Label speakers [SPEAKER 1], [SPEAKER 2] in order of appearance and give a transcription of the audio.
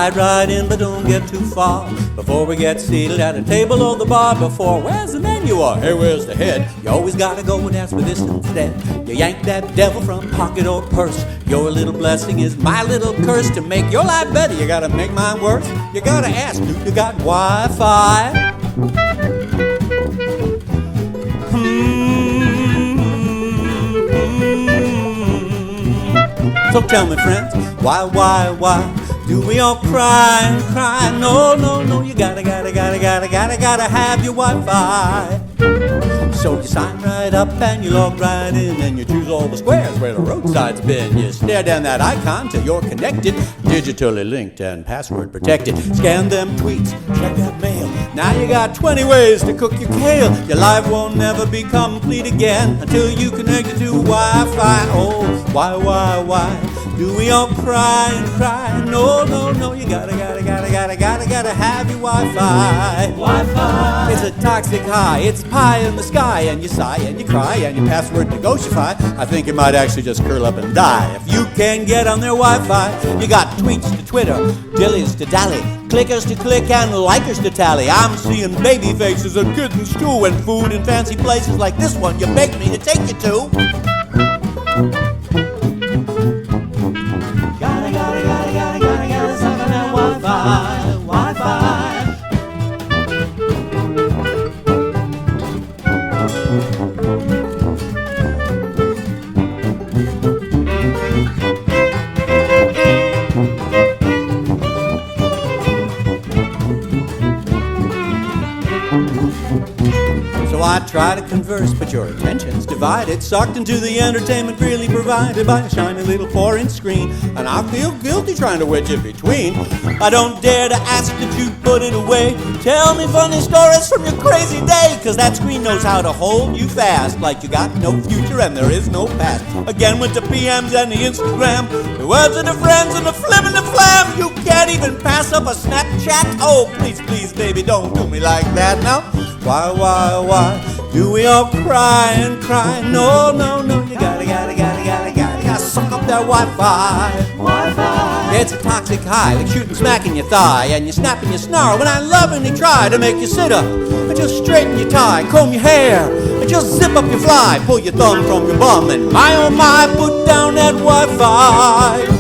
[SPEAKER 1] Slide right in, but don't get too far before we get seated at a table or the bar before. Where's the menu? Or hey, where's the head? You always gotta go and ask for this instead. You yank that devil from pocket or purse. Your little blessing is my little curse. To make your life better, you gotta make mine worse. You gotta ask, do you got Wi-Fi? So tell me, friends, why do we all cry and cry? No, you gotta have your Wi-Fi. So you sign right up and you log right in, and you choose all the squares where the roadside's been. You stare down that icon till you're connected, digitally linked and password protected. Scan them tweets, check that mail. Now you got 20 ways to cook your kale. Your life won't never be complete again until you connect it to Wi-Fi. Oh, why do we all cry and cry? No, you gotta have your Wi-Fi. Wi-Fi. It's a toxic high, it's pie in the sky, and you sigh and you cry and your password negotify. I think you might actually just curl up and die if you can get on their Wi-Fi. You got tweets to Twitter, dillies to dally, clickers to click and likers to tally. I'm seeing baby faces and kittens too, and food in fancy places like this one you begged me to take you to. Gotta suck on that Wi-Fi. So I try to converse, but your attention's divided, sucked into the entertainment freely provided by a shiny little 4-inch screen, and I feel guilty trying to wedge in between. I don't dare to ask that you put it away. Tell me funny stories from your crazy day, 'cause that screen knows how to hold you fast, like you got no future and there is no past. Again with the PMs and the Instagram, the words of the friends and the flim and the flam. You can't even pass up a Snapchat. Oh, please, baby, don't do me like that now. Why do we all cry and cry? No, you gotta suck up that Wi-Fi. It's a toxic high, like shooting smack in your thigh, and you snap and you snarl when I lovingly try to make you sit up, and just straighten your tie, comb your hair, and just zip up your fly, pull your thumb from your bum, and my oh my, put down that Wi-Fi.